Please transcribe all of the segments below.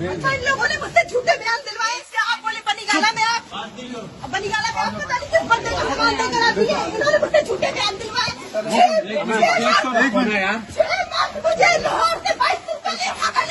अच्छा, इन लोगों ने मुझसे झूठे बयान दिलवाए। इससे आप बोले बनीगाला में आप पता नहीं किस बंदे को सामान देकर आती है। इन्होंने मुझसे झूठे बयान दिलवाए। मुझे लाहौर से 22 दिन पहले उठा कर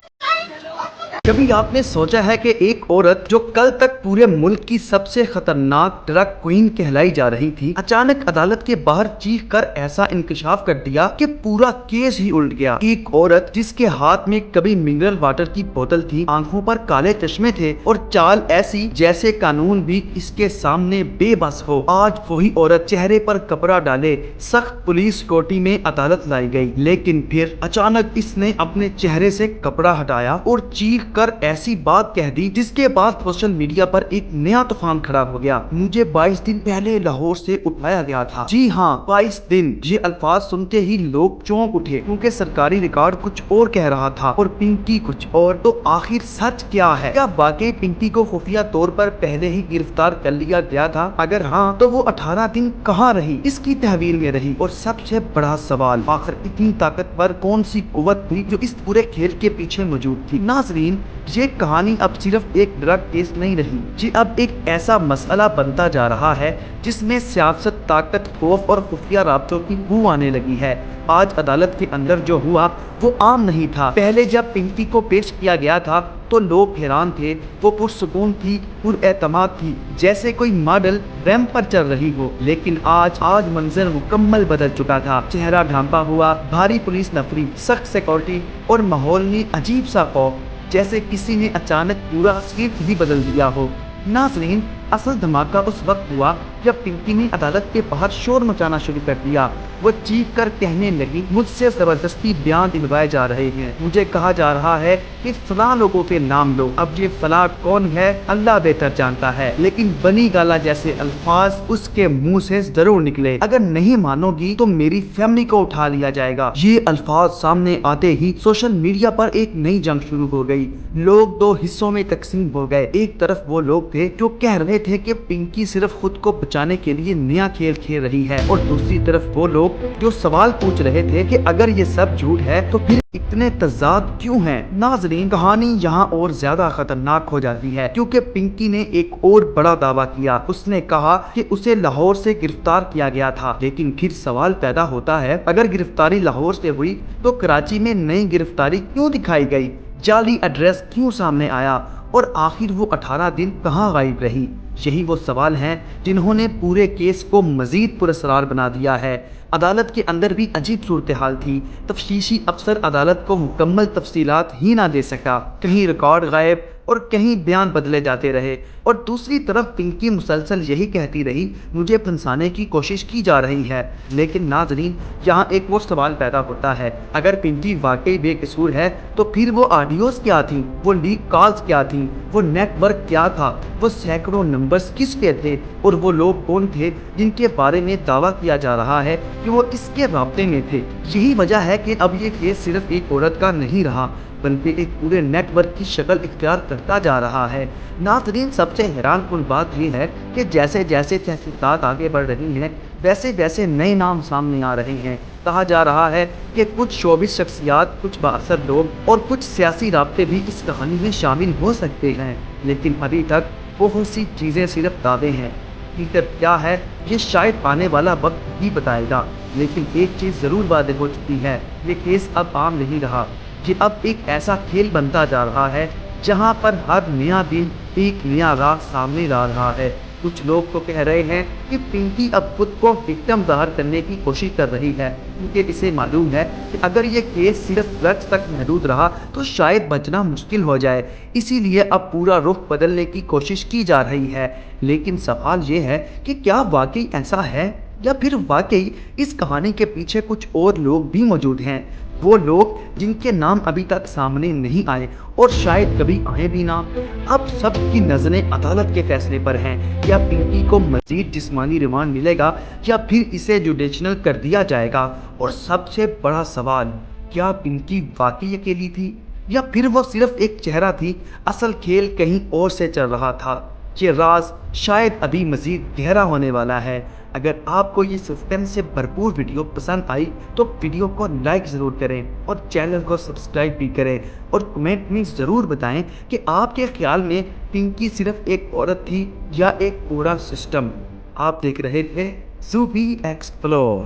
कभी आपने सोचा है कि एक औरत जो कल तक पूरे मुल्क की सबसे खतरनाक ड्रग क्वीन कहलाई जा रही थी, अचानक अदालत के बाहर चीख कर ऐसा इंकशाफ कर दिया कि पूरा केस ही उल्ट गया। एक औरत जिसके हाथ में कभी मिनरल वाटर की बोतल थी, आंखों पर काले चश्मे थे और चाल ऐसी जैसे कानून भी इसके सामने बेबस हो, आज वही औरत चेहरे पर कपड़ा डाले सख्त पुलिस कोटी में अदालत लाई गई। लेकिन फिर अचानक इसने अपने चेहरे से कपड़ा हटाया और चीख कर ऐसी बात कह दी जिसके बाद सोशल मीडिया पर एक नया तूफान खड़ा हो गया। मुझे 22 दिन पहले लाहौर से उठाया गया था। जी हाँ, 22 दिन। ये अल्फाज सुनते ही लोग चौंक उठे क्योंकि सरकारी रिकॉर्ड कुछ और कह रहा था और पिंकी कुछ और। तो आखिर सच क्या है? क्या वाकई पिंकी को खुफिया तौर पर पहले ही गिरफ्तार कर लिया गया था? अगर हाँ, तो वो 18 दिन कहाँ रही, इसकी तहवील में रही? और सबसे बड़ा सवाल, आखिर इतनी ताकतवर कौन सी कुव्वत थी जो इस पूरे खेल के पीछे मौजूद थी? नाज़रीन, ये कहानी अब सिर्फ एक ड्रग केस नहीं रही, ये अब एक ऐसा मसला बनता जा रहा है जिसमें सियासत, ताकत, खौफ और खुफिया राब्तों की बू आने लगी है। आज अदालत के अंदर जो हुआ वो आम नहीं था। पहले जब पिंकी को पेश किया गया था तो लोग हैरान थे। वो पुरसुकून थी, पुरएतमाद थी, जैसे कोई मॉडल रैंप पर चल रही हो। लेकिन आज मंजर मुकम्मल बदल चुका था। चेहरा ढांपा हुआ, भारी पुलिस नफरी, सख्त सिक्योरिटी और माहौल में अजीब सा खौफ, जैसे किसी ने अचानक पूरा स्क्रिप्ट ही बदल दिया हो। नाज़रीन, असल धमाका उस वक्त हुआ जब पिंकी ने अदालत के बाहर शोर मचाना शुरू कर दिया। वो चीख कर कहने लगी, मुझसे जबरदस्ती बयान दिलवाए जा रहे हैं, मुझे कहा जा रहा है कि फलां लोगों के नाम लो। अब ये फलां कौन है अल्लाह बेहतर जानता है, लेकिन बनी गाला जैसे अल्फाज उसके मुंह से जरूर निकले। अगर नहीं मानोगी तो मेरी फैमिली को उठा लिया जाएगा। ये अल्फाज सामने आते ही सोशल मीडिया पर एक नई जंग शुरू हो गई। लोग दो हिस्सों में तकसीम हो गए। एक तरफ वो लोग थे जो कह रहे थे कि पिंकी सिर्फ खुद को बचाने के लिए नया खेल खेल रही है, और दूसरी तरफ वो लोग जो सवाल पूछ रहे थे कि अगर ये सब झूठ है तो फिर इतने तजाद क्यों हैं? नाज़रीन, कहानी यहाँ और ज्यादा खतरनाक हो जाती है क्योंकि पिंकी ने एक और बड़ा दावा किया। उसने कहा कि उसे लाहौर से गिरफ्तार किया गया था। लेकिन फिर सवाल पैदा होता है, अगर गिरफ्तारी लाहौर से हुई तो कराची में नई गिरफ्तारी क्यों दिखाई गई? जाली एड्रेस क्यों सामने आया? और आखिर वो 18 दिन कहाँ गायब रही? यही वो सवाल हैं जिन्होंने पूरे केस को मजीद पुरअसरार बना दिया है। अदालत के अंदर भी अजीब सूरत हाल थी। तफ्तीशी अफसर अदालत को मुकम्मल तफसीलात ही ना दे सका। कहीं रिकॉर्ड गायब और कहीं बयान बदले जाते रहे, और दूसरी तरफ पिंकी मुसलसल यही कहती रही, मुझे फंसाने की कोशिश की जा रही है। लेकिन नाज़रीन, यहाँ एक वो सवाल पैदा होता है, अगर पिंकी वाकई बेकसूर है तो फिर वो ऑडियोज क्या थी, वो लीक कॉल्स क्या थी, वो नेटवर्क क्या था, वो सैकड़ों नंबर्स किसके थे, और वो लोग कौन थे जिनके बारे में दावा किया जा रहा है कि वो इसके राब्ते में थे? यही वजह है कि अब ये केस सिर्फ एक औरत का नहीं रहा, बल्कि एक पूरे नेटवर्क की शक्ल इख्तियार करता जा रहा है। नाज़रीन, सबसे हैरान कुन बात यह है कि जैसे जैसे तहकीकात आगे बढ़ रही हैं, वैसे वैसे नए नाम सामने आ रहे हैं। कहा जा रहा है कि कुछ शोबिस शख्सियात, कुछ बाअसर लोग और कुछ सियासी राब्ते भी इस कहानी में शामिल हो सकते हैं। लेकिन अभी तक बहुत सी चीज़ें सिर्फ दावे हैं। हकीकत क्या है ये शायद आने वाला वक्त ही बताएगा। लेकिन एक चीज़ ज़रूर वादे हो चुकी है, ये केस अब आम नहीं रहा। ये अब एक ऐसा खेल बनता जा रहा है जहां पर हर नया दिन एक नया राह सामने ला रहा है। कुछ लोग तो कह रहे हैं कि पिंकी अब खुद को विक्टिम ज़ाहिर करने की कोशिश कर रही है, क्योंकि इसे मालूम है कि अगर ये केस सिर्फ ड्रग्स तक महदूद रहा तो शायद बचना मुश्किल हो जाए। इसीलिए अब पूरा रुख बदलने की कोशिश की जा रही है। लेकिन सवाल ये है कि क्या वाकई ऐसा है, या फिर वाकई इस कहानी के पीछे कुछ और लोग भी मौजूद हैं? वो लोग जिनके नाम अभी तक सामने नहीं आए और शायद कभी आए भी ना। अब सबकी नजरें अदालत के फैसले पर हैं। क्या पिंकी को मजीद जिस्मानी रिमांड मिलेगा या फिर इसे जुडिशनल कर दिया जाएगा? और सबसे बड़ा सवाल, क्या पिंकी वाकई अकेली थी या फिर वो सिर्फ एक चेहरा थी? असल खेल कहीं और से चल रहा था। یہ راز شاید ابھی مزید گہرا ہونے والا ہے۔ اگر آپ کو یہ سسپینس سے بھرپور ویڈیو پسند آئی تو ویڈیو کو لائک ضرور کریں اور چینل کو سبسکرائب بھی کریں، اور کمنٹ میں ضرور بتائیں کہ آپ کے خیال میں پنکی صرف ایک عورت تھی یا ایک پورا سسٹم۔ آپ دیکھ رہے تھے زوبی ایکسپلور۔